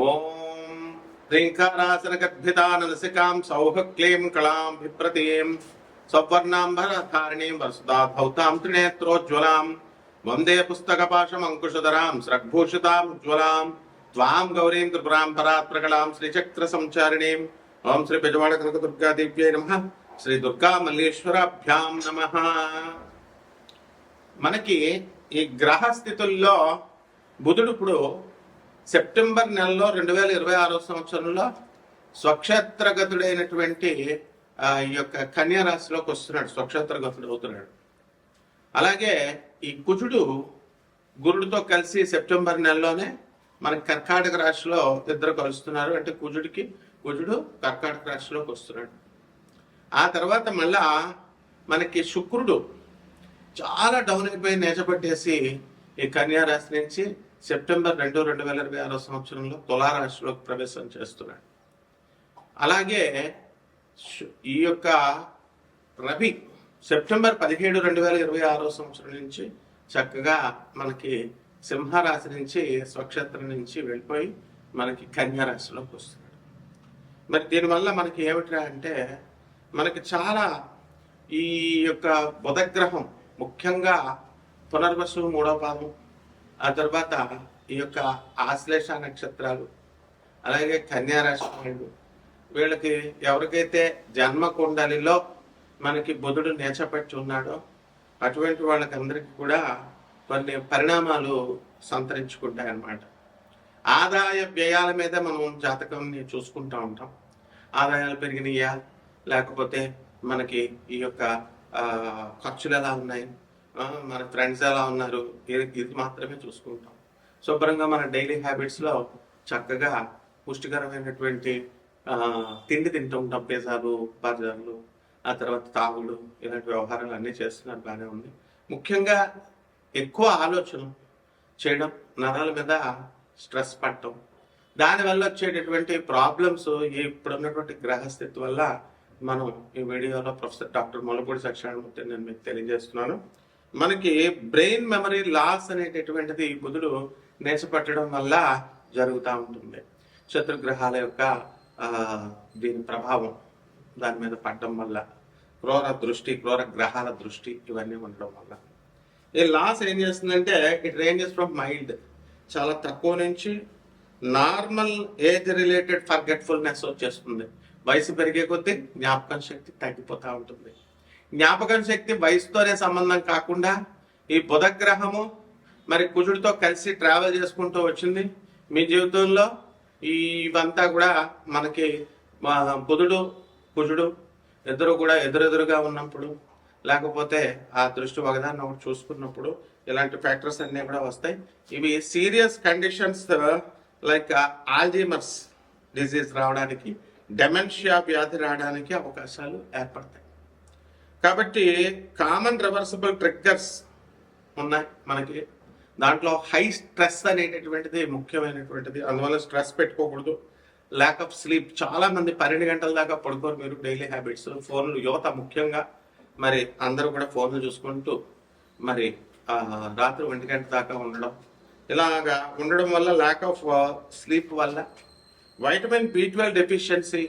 ఓం ह्रीङ्कारासनगद्भितानलसिकां सौहक्लीं कलां बिभ्रतीं सवर्णाम्बरधारिणीं वरसुदाधौतां त्रिनेत्रोज्ज्वलां वन्दे पुस्तकपाशमङ्कुशधरां स्रग्भूषितां उज्ज्वलां त्वां गौरीं त्रिपुरां परात्प्रकलां श्रीचक्रसंचारिणीं ओं श्री बेजवाड़ कनकदुर्गादेव्यै नमः శ్రీ దుర్గా మల్లేశ్వరాభ్యాం నమః. మనకి ఈ గ్రహ స్థితుల్లో బుధుడు ఇప్పుడు సెప్టెంబర్ నెలలో 2026 సంవత్సరంలో స్వక్షేత్రగతుడైనటువంటి ఈ యొక్క కన్యా రాశిలోకి వస్తున్నాడు, స్వక్షేత్రగతుడు అవుతున్నాడు. అలాగే ఈ కుజుడు గురుడితో కలిసి సెప్టెంబర్ నెలలోనే మనకి కర్కాటక రాశిలో ఇద్దరు కలుస్తున్నారు. అంటే కుజుడు కర్కాటక రాశిలోకి వస్తున్నాడు. ఆ తర్వాత మళ్ళా మనకి శుక్రుడు చాలా డౌన్ అయిపోయి నేచపట్టేసి ఈ కన్యా రాశి నుంచి సెప్టెంబర్ 2026 సంవత్సరంలో తులారాశిలోకి ప్రవేశం చేస్తున్నాడు. అలాగే ఈ యొక్క రవి సెప్టెంబర్ 17, 2026 సంవత్సరం నుంచి చక్కగా మనకి సింహరాశి నుంచి స్వక్షేత్రం నుంచి వెళ్ళిపోయి మనకి కన్యా రాశిలోకి వస్తున్నాడు. మరి దీనివల్ల మనకి ఏమిట్రా అంటే మనకి చాలా ఈ యొక్క బుధగ్రహం ముఖ్యంగా పునర్వసు 3వ పాదం, ఆ తర్వాత ఈ యొక్క ఆశ్లేష నక్షత్రాలు, అలాగే కన్యా రాశి వాళ్ళు, వీళ్ళకి ఎవరికైతే జన్మ కుండలిలో మనకి బుధుడు నేచపట్టి ఉన్నాడో అటువంటి వాళ్ళకి అందరికీ కూడా కొన్ని పరిణామాలు సంతరించుకుంటాయన్నమాట. ఆదాయ వ్యయాల మీద మనం జాతకంని చూసుకుంటూ ఉంటాం. ఆదాయాలు పెరిగినాయా, లేకపోతే మనకి ఈ యొక్క ఖర్చులు ఎలా ఉన్నాయి, మన ఫ్రెండ్స్ ఎలా ఉన్నారు, ఇది మాత్రమే చూసుకుంటాం. శుభ్రంగా మన డైలీ హ్యాబిట్స్లో చక్కగా పుష్టికరమైనటువంటి తిండి తింటూ ఉంటాం. పిజ్జాలు, బర్గర్లు, ఆ తర్వాత తాగుడు, ఇలాంటి వ్యవహారాలు అన్నీ చేస్తున్నారు, బాగానే ఉంది. ముఖ్యంగా ఎక్కువ ఆలోచన చేయడం, నరాల మీద స్ట్రెస్ పడటం, దానివల్ల వచ్చేటటువంటి ప్రాబ్లమ్స్ ఇప్పుడున్నటువంటి గ్రహస్థితి వల్ల మనం ఈ వీడియోలో ప్రొఫెసర్ డాక్టర్ ముల్లపూడి సత్యనారాయణమూర్తి నేను మీకు తెలియజేస్తున్నాను. మనకి బ్రెయిన్ మెమరీ లాస్ అనేటటువంటిది బుధుడు నేచపట్టడం వల్ల జరుగుతూ ఉంటుంది. శత్రుగ్రహాల యొక్క దీని ప్రభావం దాని మీద పడడం వల్ల, క్రూర గ్రహాల దృష్టి ఇవన్నీ ఉండడం వల్ల ఈ లాస్ ఏం చేస్తుందంటే ఇట్ రేంజెస్ ఫ్రమ్ మైల్డ్, చాలా తక్కువ నుంచి నార్మల్ ఏజ్ రిలేటెడ్ ఫర్గెట్ఫుల్నెస్ వచ్చేస్తుంది. వయసు పెరిగే కొద్దీ జ్ఞాపకం శక్తి తగ్గిపోతూ ఉంటుంది. జ్ఞాపకం శక్తి వయసుతోనే సంబంధం కాకుండా ఈ బుధగ్రహము మరి కుజుడితో కలిసి ట్రావెల్ చేసుకుంటూ వచ్చింది మీ జీవితంలో. ఇవంతా కూడా మనకి బుధుడు కుజుడు ఇద్దరు కూడా ఎదురెదురుగా ఉన్నప్పుడు, లేకపోతే ఆ దృష్టి ఒకదాన్ని ఒకటి చూసుకున్నప్పుడు ఇలాంటి ఫ్యాక్టర్స్ అన్నీ కూడా వస్తాయి. ఇవి serious conditions like Alzheimer's disease రావడానికి, డెమెన్షియా వ్యాధి రావడానికి అవకాశాలు ఏర్పడతాయి. కాబట్టి కామన్ రివర్సిబుల్ ట్రిగ్గర్స్ ఉన్నాయి మనకి. దాంట్లో హై స్ట్రెస్ అనేటటువంటిది ముఖ్యమైనటువంటిది. అందువల్ల స్ట్రెస్ పెట్టుకోకూడదు. ల్యాక్ ఆఫ్ స్లీప్, చాలా మంది 12 గంటల దాకా పడుకోరు. మీరు డైలీ హ్యాబిట్స్, ఫోన్లు, యువత ముఖ్యంగా మరి అందరూ కూడా ఫోన్లు చూసుకుంటూ మరి రాత్రి 1 గంట దాకా ఉండడం, ఇలాగా ఉండడం వల్ల ల్యాక్ ఆఫ్ స్లీప్ వల్ల, వైటమిన్ B12 డెఫిషియన్సీ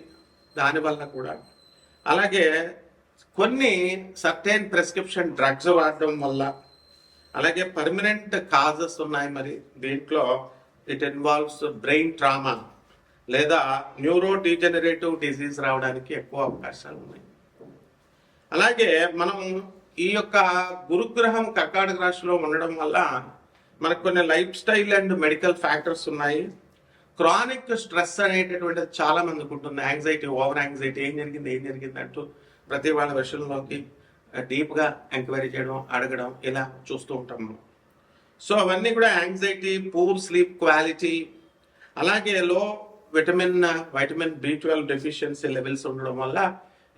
దానివల్ల కూడా, అలాగే కొన్ని సర్టెన్ ప్రిస్క్రిప్షన్ డ్రగ్స్ వాడడం వల్ల, అలాగే పర్మనెంట్ కాజెస్ ఉన్నాయి. మరి దీంట్లో ఇట్ ఇన్వాల్వ్స్ బ్రెయిన్ ట్రామా లేదా న్యూరో డీజెనరేటివ్ డిజీజ్ రావడానికి ఎక్కువ అవకాశాలు ఉన్నాయి. అలాగే మనం ఈ యొక్క గురుగ్రహం కర్కాటక రాశిలో ఉండడం వల్ల మనకు కొన్ని life style and medical factors ఉన్నాయి. క్రానిక్ స్ట్రెస్ అనేటటువంటిది చాలా మందికి ఉంటుంది. యాంగ్జైటీ, ఓవర్ యాంగ్జైటీ, ఏం జరిగింది అంటూ ప్రతి వాళ్ళ విషయంలోకి డీప్గా ఎంక్వైరీ చేయడం, అడగడం, ఇలా చూస్తూ ఉంటాం మనం. సో అవన్నీ కూడా యాంగ్జైటీ, పూర్ స్లీప్ క్వాలిటీ, అలాగే లో వైటమిన్ B12 డెఫిషియన్సీ లెవెల్స్ ఉండడం వల్ల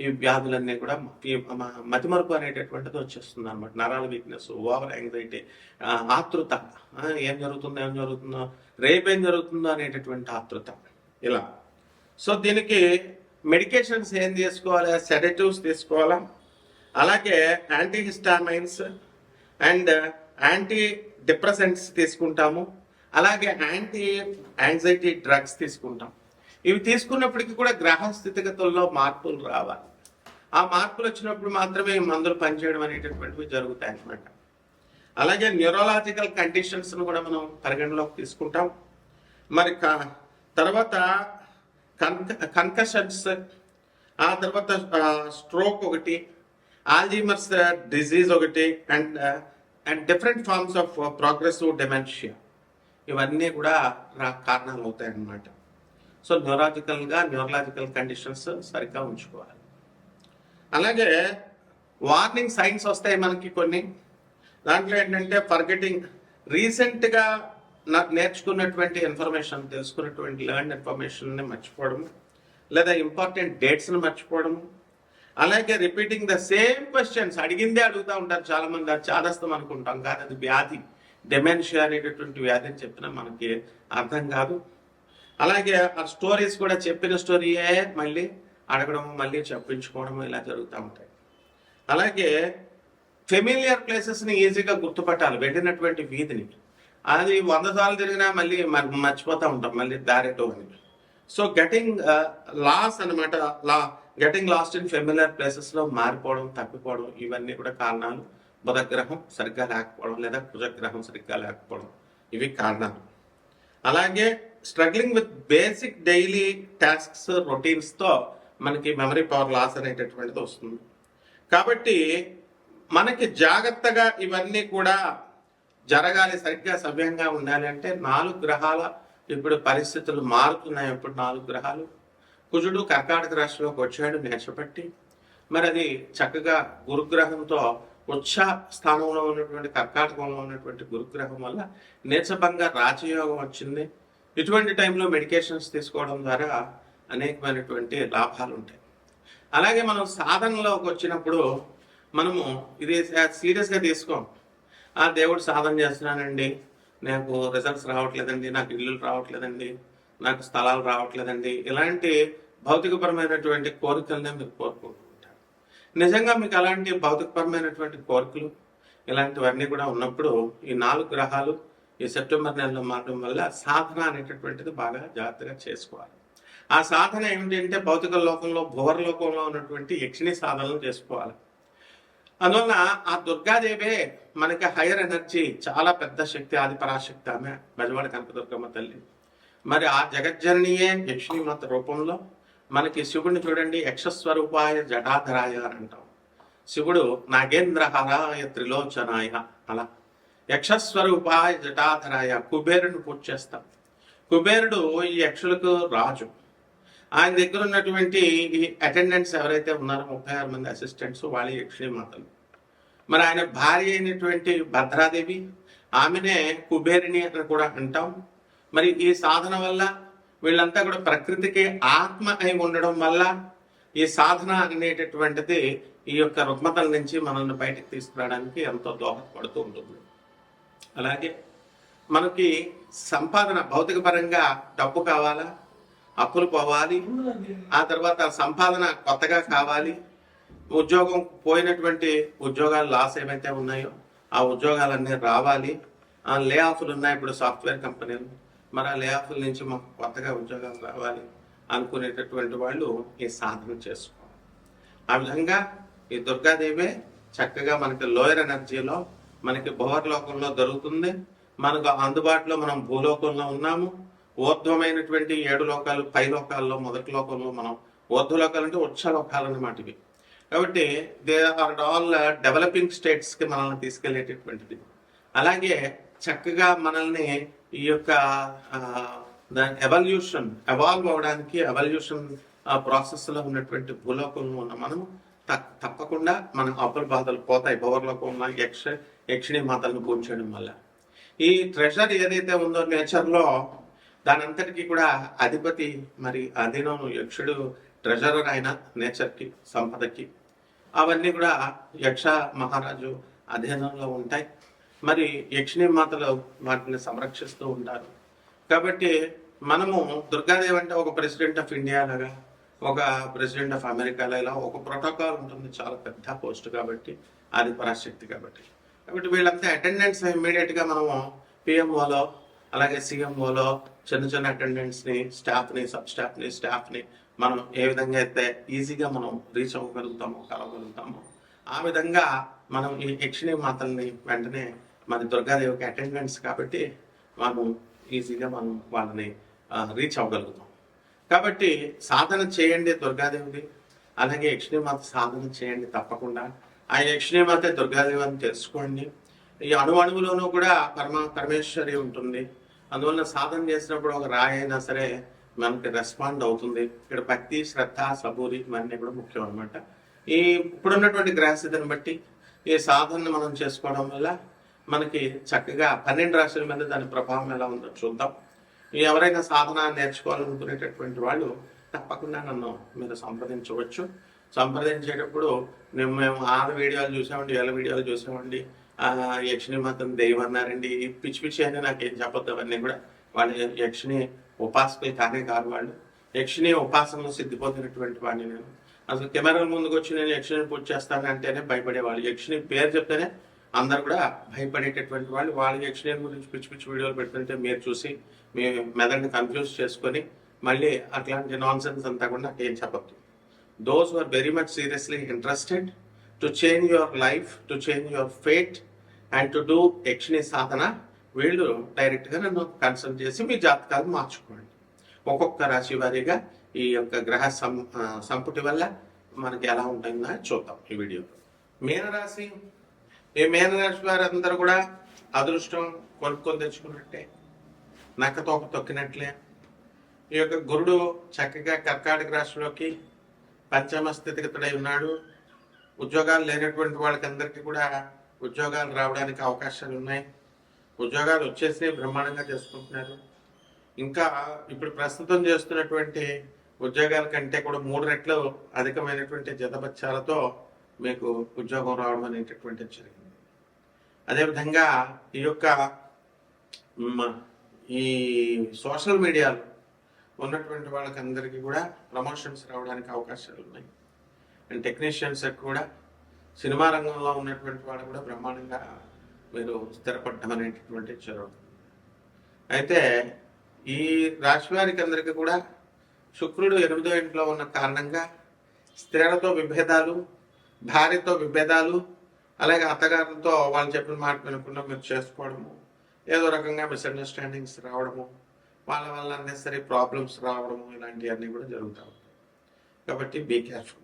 ఈ వ్యాధులన్నీ కూడా మతిమరుపు అనేటటువంటిది వచ్చేస్తుంది అనమాట. నరాల వీక్నెస్, ఓవర్ యాంగ్జైటీ, ఆతృత, ఏం జరుగుతుందో, రేపేం జరుగుతుందో అనేటటువంటి ఆతృత, ఇలా. సో దీనికి మెడికేషన్స్ ఏం తీసుకోవాలి? సెడేటివ్స్ తీసుకోవాలా, అలాగే యాంటీహిస్టామైన్స్ అండ్ యాంటీ డిప్రెసెంట్స్ తీసుకుంటాము. అలాగే యాంటీ యాంగ్జైటీ డ్రగ్స్ తీసుకుంటాం. ఇవి తీసుకున్నప్పటికీ కూడా గ్రహ స్థితిగతుల్లో మార్పులు రావాలి. ఆ మార్పులు వచ్చినప్పుడు మాత్రమే ఈ మందులు పనిచేయడం అనేటటువంటివి జరుగుతాయి అన్నమాట. అలాగే న్యూరలాజికల్ కండిషన్స్ను కూడా మనం పరిగణలోకి తీసుకుంటాం. మరి తర్వాత కన్కషన్స్, ఆ తర్వాత స్ట్రోక్ ఒకటి, ఆల్జీమర్స్ డిజీజ్ ఒకటి, and different forms of progressive dementia, ఇవన్నీ కూడా కారణాలు అవుతాయి అన్నమాట. సో న్యూరలాజికల్ కండిషన్స్ సరిగ్గా ఉంచుకోవాలి. అలాగే వార్నింగ్ సైన్స్ వస్తాయి మనకి కొన్ని. దాంట్లో ఏంటంటే ఫర్గెటింగ్, రీసెంట్గా నేర్చుకున్నటువంటి ఇన్ఫర్మేషన్, తెలుసుకున్నటువంటి లెర్న్ ఇన్ఫర్మేషన్ని మర్చిపోవడం, లేదా ఇంపార్టెంట్ డేట్స్ని మర్చిపోవడం. అలాగే రిపీటింగ్ ద సేమ్ క్వశ్చన్స్, అడిగిందే అడుగుతూ ఉంటారు చాలామంది. అది చాదస్తం అనుకుంటాం, కానీ అది వ్యాధి, డెమెన్షియా అనేటటువంటి వ్యాధి అని చెప్పినా మనకి అర్థం కాదు. అలాగే ఆ స్టోరీస్ కూడా చెప్పిన స్టోరీయే మళ్ళీ అడగడం, మళ్ళీ చెప్పించుకోవడం, ఇలా జరుగుతూ ఉంటాయి. అలాగే ఫెమిలియర్ ప్లేసెస్ని ఈజీగా గుర్తుపట్టాలి, వెళ్ళినటువంటి వీధిని. అది 100 సార్లు తిరిగినా మళ్ళీ మర్చిపోతూ ఉంటాం, మళ్ళీ దారెటో అని. సో గెటింగ్ లాస్ అనమాట, గెటింగ్ లాస్ట్ ఇన్ ఫెమిలియర్ ప్లేసెస్లో మారిపోవడం, తప్పిపోవడం, ఇవన్నీ కూడా కారణాలు. బుధగ్రహం సరిగ్గా లేకపోవడం లేదా కుజగ్రహం సరిగ్గా లేకపోవడం, ఇవి కారణాలు. అలాగే struggling with basic daily tasks, రొటీన్స్తో మనకి మెమరీ పవర్ లాస్ అనేటటువంటిది వస్తుంది. కాబట్టి మనకి జాగ్రత్తగా ఇవన్నీ కూడా జరగాలి, సరిగ్గా సవ్యంగా ఉండాలి అంటే 4 గ్రహాల ఇప్పుడు పరిస్థితులు మారుతున్నాయి. ఇప్పుడు 4 గ్రహాలు, కుజుడు కర్కాటక రాశిలోకి వచ్చాడు నేర్చబట్టి. మరి అది చక్కగా గురుగ్రహంతో ఉచ్చ స్థానంలో ఉన్నటువంటి కర్కాటకంలో ఉన్నటువంటి గురుగ్రహం వల్ల నీచభంగ రాజయోగం వచ్చింది. ఇటువంటి టైంలో మెడికేషన్స్ తీసుకోవడం ద్వారా అనేకమైనటువంటి లాభాలు ఉంటాయి. అలాగే మనం సాధనలోకి వచ్చినప్పుడు మనము ఇది సీరియస్గా తీసుకోం. ఆ దేవుడు సాధన చేస్తున్నానండి, నాకు రిజల్ట్స్ రావట్లేదండి, నాకు ఇల్లులు రావట్లేదండి, నాకు స్థలాలు రావట్లేదండి, ఇలాంటి భౌతికపరమైనటువంటి కోరికలనే మీరు కోరుకుంటూ ఉంటారు. నిజంగా మీకు అలాంటి భౌతికపరమైనటువంటి కోరికలు ఇలాంటివన్నీ కూడా ఉన్నప్పుడు ఈ 4 గ్రహాలు ఈ సెప్టెంబర్ నెలలో మారడం వల్ల సాధన అనేటటువంటిది బాగా జాగ్రత్తగా చేసుకోవాలి. ఆ సాధన ఏమిటంటే భౌతిక లోకంలో, భువర లోకంలో ఉన్నటువంటి యక్షిణి సాధనలు చేసుకోవాలి. అందువల్ల ఆ దుర్గాదేవే మనకి హైయర్ ఎనర్జీ, చాలా పెద్ద శక్తి, ఆది పరాశక్తి ఆమె, బెజవాడ కనకదుర్గమ్మ తల్లి. మరి ఆ జగజ్జననియే యక్షిణీమాత రూపంలో మనకి శివుడిని చూడండి, యక్షస్వరూపాయ జటాధరాయ అని అంటాం. శివుడు నాగేంద్రహారాయ త్రిలోచనాయ, అలా యక్షస్వరూపాయ జటాధరాయ. కుబేరుని పూజ చేస్తాం. కుబేరుడు ఈ యక్షులకు రాజు. ఆయన దగ్గర ఉన్నటువంటి ఈ అటెండెంట్స్ ఎవరైతే ఉన్నారో 36 మంది అసిస్టెంట్స్, వాళ్ళ యక్షిణీ మాతలు. మరి ఆయన భార్య అయినటువంటి భద్రాదేవి, ఆమెనే కుబేరిని అని కూడా అంటాం. మరి ఈ సాధన వల్ల వీళ్ళంతా కూడా ప్రకృతికి ఆత్మ అయి ఉండడం వల్ల ఈ సాధన అనేటటువంటిది ఈ యొక్క రుగ్మతల నుంచి మనల్ని బయటకు తీసుకురావడానికి ఎంతో దోహదపడుతూ ఉంటుంది. అలాగే మనకి సంపాదన, భౌతిక పరంగా డబ్బు కావాలా, అప్పులు పోవాలి, ఆ తర్వాత సంపాదన కొత్తగా కావాలి, ఉద్యోగం పోయినటువంటి ఉద్యోగాలు లాస్ ఏవైతే ఉన్నాయో ఆ ఉద్యోగాలన్నీ రావాలి, ఆ లే ఆఫ్లు ఉన్నాయి ఇప్పుడు సాఫ్ట్వేర్ కంపెనీలు, మరి ఆ లే ఆఫ్ల నుంచి మాకు కొత్తగా ఉద్యోగాలు రావాలి అనుకునేటటువంటి వాళ్ళు ఈ సాధన చేసుకోవాలి. ఆ విధంగా ఈ దుర్గాదేవే చక్కగా మనకి లోయర్ ఎనర్జీలో, మనకి భువర్ లోకంలో దొరుకుతుంది. మనకు అందుబాటులో మనం భూలోకంలో ఉన్నాము. ఊర్ధ్వమైనటువంటి 7 లోకాలు, పై లోకాల్లో మొదటి లోకంలో మనం, ఊర్ధ్వలోకాలు అంటే ఉచ్చ లోకాలు అన్నమాట ఇవి. కాబట్టి దే ఆర్ ఆల్ డెవలపింగ్ స్టేట్స్కి మనల్ని తీసుకెళ్లేటటువంటిది. అలాగే చక్కగా మనల్ని ఈ యొక్క ఎవాల్వ్ అవడానికి, ఎవల్యూషన్ ప్రాసెస్లో ఉన్నటువంటి భూలోకంలో ఉన్న మనము తప్పకుండా మన అప్పుల బాధలు పోతాయి భువర్లోకం ఉన్న యక్షిణీ మాతలను పూజ చేయడం వల్ల. ఈ ట్రెజర్ ఏదైతే ఉందో నేచర్లో, దాని అంతటికీ కూడా అధిపతి, మరి అధీనం యక్షుడు ట్రెజరర్ అయిన నేచర్కి, సంపదకి. అవన్నీ కూడా యక్ష మహారాజు అధీనంలో ఉంటాయి. మరి యక్షిణీ మాతలు వాటిని సంరక్షిస్తూ ఉంటారు. కాబట్టి మనము దుర్గాదేవి అంటే ఒక ప్రెసిడెంట్ ఆఫ్ ఇండియా లాగా, ఒక ప్రెసిడెంట్ ఆఫ్ అమెరికాలో ఇలా ఒక ప్రోటోకాల్ ఉంటుంది, చాలా పెద్ద పోస్ట్ కాబట్టి, ఆది పరాశక్తి కాబట్టి. కాబట్టి వీళ్ళంతా అటెండెన్స్ ఇమ్మీడియట్గా మనము పిఎంఓలో అలాగే సీఎంఓలో చిన్న చిన్న అటెండెంట్స్ని, స్టాఫ్ని మనం ఏ విధంగా అయితే ఈజీగా మనం రీచ్ అవ్వగలుగుతామో, కలవగలుగుతామో, ఆ విధంగా మనం ఈ యక్షిణి మాతల్ని వెంటనే మరి దుర్గాదేవికి అటెండెంట్స్ కాబట్టి మనం ఈజీగా మనం వాళ్ళని రీచ్ అవ్వగలుగుతాం. కాబట్టి సాధన చేయండి దుర్గాదేవిది, అలాగే యక్షిణీమాత సాధన చేయండి తప్పకుండా. ఆ యక్షిణీమాత దుర్గాదేవి అని తెలుసుకోండి. ఈ అణువులోనూ కూడా పరమేశ్వరి ఉంటుంది. అందువల్ల సాధన చేసినప్పుడు ఒక రాయి అయినా సరే మనకి రెస్పాండ్ అవుతుంది. ఇక్కడ భక్తి, శ్రద్ధ, సబూరి ఇవన్నీ కూడా ముఖ్యం అనమాట. ఈ ఇప్పుడున్నటువంటి గ్రహస్థితిని బట్టి ఈ సాధనను మనం చేసుకోవడం వల్ల మనకి చక్కగా 12 రాశుల మీద దాని ప్రభావం ఎలా ఉందో చూద్దాం. ఎవరైనా సాధన నేర్చుకోవాలనుకునేటటువంటి వాళ్ళు తప్పకుండా నన్ను మీరు సంప్రదించవచ్చు. సంప్రదించేటప్పుడు మేము 6 వీడియోలు చూసామండి, 7 వీడియోలు చూసామండి, యక్షిణి మాత్రం దెయ్యం అన్నారండి, పిచ్చి పిచ్చి అని నాకేం చెప్పొద్దు. అవన్నీ కూడా వాళ్ళు యక్షిణి ఉపాసకులు కానే కాదు. వాళ్ళు యక్షిణి ఉపాసనలో సిద్ధిపోతున్నటువంటి వాడిని నేను. అసలు కెమెరాల ముందుకు వచ్చి నేను యక్షిని పూజ చేస్తానంటేనే భయపడేవాళ్ళు. యక్షిని పేరు చెప్తేనే అందరు కూడా భయపడేటటువంటి వాళ్ళు. వాళ్ళ యక్షిని గురించి పిచ్చి పిచ్చి వీడియోలు పెడుతుంటే మీరు చూసి మీ మెదడుని కన్ఫ్యూజ్ చేసుకొని మళ్ళీ అట్లాంటి నాన్ సెన్స్ అంతా కూడా నాకు ఏం చెప్పద్దు. Those who are very much seriously interested to change your life, to change your fate and to do యక్షిని సాధన, వీళ్ళు డైరెక్ట్గా నన్ను కన్సల్ట్ చేసి మీ జాతకాలు మార్చుకోండి. ఒక్కొక్క రాశి వారీగా ఈ యొక్క గ్రహ సంపుటి వల్ల మనకి ఎలా ఉంటుందో చూద్దాం ఈ వీడియోలో. మీనరాశి, ఈ మీనరాశి వారందరూ కూడా అదృష్టం కొనుక్కొని తెచ్చుకున్నట్టే, నక్కతోక తొక్కినట్లే. ఈ యొక్క గురుడు చక్కగా కర్కాటక రాశిలోకి పంచమ స్థితిగతుడై ఉన్నాడు. ఉద్యోగాలు లేనటువంటి వాళ్ళకందరికీ కూడా ఉద్యోగాలు రావడానికి అవకాశాలు ఉన్నాయి. ఉద్యోగాలు వచ్చేసి బ్రహ్మాండంగా చేసుకుంటున్నారు. ఇంకా ఇప్పుడు ప్రస్తుతం చేస్తున్నటువంటి ఉద్యోగాల కంటే కూడా 3 రెట్లు అధికమైనటువంటి జతబత్యాలతో మీకు ఉద్యోగం రావడం అనేటటువంటిది జరిగింది. అదేవిధంగా ఈ యొక్క ఈ సోషల్ మీడియాలో ఉన్నటువంటి వాళ్ళకందరికీ కూడా ప్రమోషన్స్ రావడానికి అవకాశాలు ఉన్నాయి. అండ్ టెక్నీషియన్స్ కూడా, సినిమా రంగంలో ఉన్నటువంటి వాళ్ళు కూడా బ్రహ్మాండంగా మీరు స్థిరపడడం అనేటటువంటిది జరుగుతుంది. అయితే ఈ రాశి వారికి అందరికీ కూడా శుక్రుడు 8వ ఇంట్లో ఉన్న కారణంగా స్త్రీలతో విభేదాలు, భార్యతో విభేదాలు, అలాగే అత్తగారులతో వాళ్ళు చెప్పిన మాట వినకుండా మీరు చేసుకోవడము, ఏదో రకంగా మిస్అండర్స్టాండింగ్స్ రావడము, వాళ్ళ వల్ల అన్నెసరీ ప్రాబ్లమ్స్ రావడము, ఇలాంటివన్నీ కూడా జరుగుతూ ఉంటాయి. కాబట్టి బీ కేర్ఫుల్.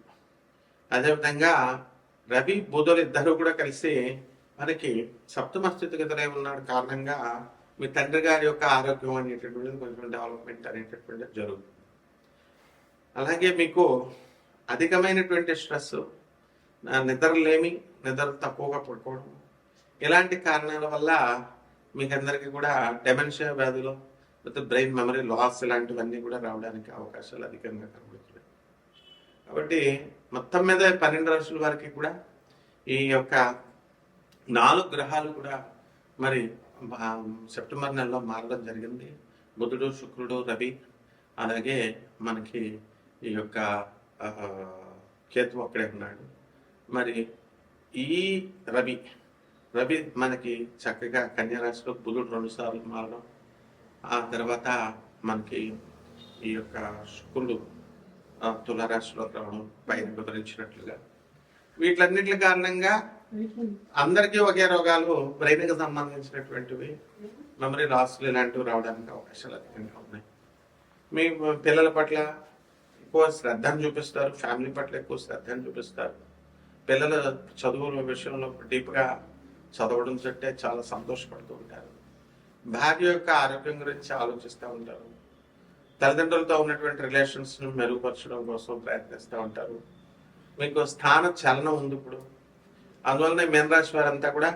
అదేవిధంగా రవి, బుధులు ఇద్దరు కూడా కలిసి మనకి సప్తమ స్థితిగతులై ఉన్నాడు కారణంగా మీ తండ్రి గారి యొక్క ఆరోగ్యం అనేటటువంటిది కొంచెం డెవలప్మెంట్ అనేటటువంటిది జరుగుతుంది. అలాగే మీకు అధికమైనటువంటి స్ట్రెస్, నిద్రలేమి, నిద్ర తక్కువగా పడుకోవడం, ఇలాంటి కారణాల వల్ల మీకు అందరికీ కూడా డెమెన్షియా వ్యాధులు, బ్రెయిన్ మెమరీ లాస్ ఇలాంటివన్నీ కూడా రావడానికి అవకాశాలు అధికంగా కనబడుతున్నాయి. కాబట్టి మొత్తం మీద 12 రాశుల వారికి కూడా ఈ యొక్క 4 గ్రహాలు కూడా మరి సెప్టెంబర్ నెలలో మారడం జరిగింది. బుధుడు, శుక్రుడు, రవి, అలాగే మనకి ఈ యొక్క కేతు అక్కడే ఉన్నాడు. మరి ఈ రవి మనకి చక్కగా కన్యారాశిలో, బుధుడు 2 సార్లు మారడం, ఆ తర్వాత మనకి ఈ యొక్క శుక్రుడు తులారాశిలో రావడం, పైన వివరించినట్లుగా, వీటిలన్నిటి కారణంగా అందరికీ ఒకే రోగాలు, బ్రెయిన్కి సంబంధించినటువంటివి, మెమరీ లాస్లు ఇలాంటివి రావడానికి అవకాశాలు అధికంగా ఉన్నాయి. మీ పిల్లల పట్ల ఎక్కువ శ్రద్ధను చూపిస్తారు, ఫ్యామిలీ పట్ల ఎక్కువ శ్రద్ధను చూపిస్తారు. పిల్లల చదువుల విషయంలో డీప్గా చదవడం చెట్టే చాలా సంతోషపడుతూ ఉంటారు. భార్య యొక్క ఆరోగ్యం గురించి ఆలోచిస్తూ ఉంటారు. తల్లిదండ్రులతో ఉన్నటువంటి రిలేషన్స్ను మెరుగుపరచడం కోసం ప్రయత్నిస్తూ ఉంటారు. మీకు స్థాన చలనం ఉంది ఇప్పుడు. అందువల్లనే మీనరాశి వారంతా కూడా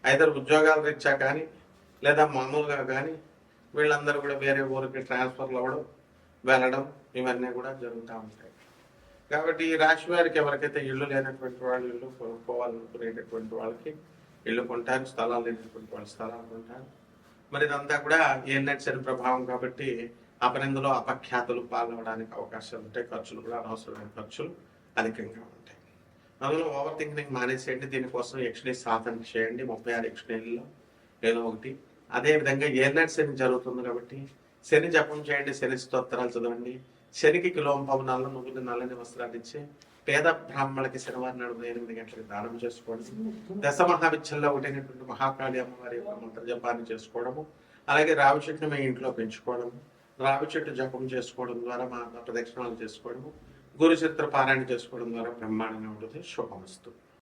ఐదరు ఉద్యోగాలు రీత్యా కానీ లేదా మామూలుగా కానీ వీళ్ళందరూ కూడా వేరే ఊరికి ట్రాన్స్ఫర్లు అవ్వడం, వెళ్ళడం ఇవన్నీ కూడా జరుగుతూ ఉంటాయి. కాబట్టి ఈ రాశి వారికి ఎవరికైతే ఇల్లు లేనటువంటి వాళ్ళు ఇల్లు కొనుక్కోవాలనుకునేటటువంటి వాళ్ళకి ఇల్లు కొంటారు, స్థలాలు లేనటువంటి వాళ్ళు స్థలాలు కొంటారు. మరి ఇదంతా కూడా ఏఎన్ఎట్ శని ప్రభావం కాబట్టి అపనిందులో అపఖ్యాతులు పాల్గొనడానికి అవకాశాలు ఉంటాయి. ఖర్చులు కూడా అనవసరమైన ఖర్చులు అధికంగా ఉంటాయి. అందులో ఓవర్ థింకింగ్ మానేసేయండి. దీనికోసం యక్షిణి సాధన చేయండి. 36 యక్షిణీలలో ఏదో ఒకటి అదేవిధంగా ఏలినాటి శని జరుగుతుంది కాబట్టి శని జపం చేయండి, శని స్తోత్రాలు చదవండి, శనికి కిలోంపావు నల్ల నువ్వులు నల్లని వస్త్రాలు ఇచ్చి పేద బ్రాహ్మణులకి శనివారం నాడు 8 గంటలకు దానం చేసుకోవడం, దశ మహావిద్యల్లో ఒకటైనటువంటి మహాకాళి అమ్మవారి యొక్క మంత్ర జపాన్ని చేసుకోవడము, అలాగే రావి చెట్టును మీ ఇంట్లో పెంచుకోవడము, రావి చెట్టు జపం చేసుకోవడం ద్వారా మా ప్రదక్షిణాలు చేసుకోవడము, గురు చిత్ర పారాయణ చేసుకోవడం ద్వారా బ్రహ్మాండంగా ఉంటుంది. శుభమస్తు.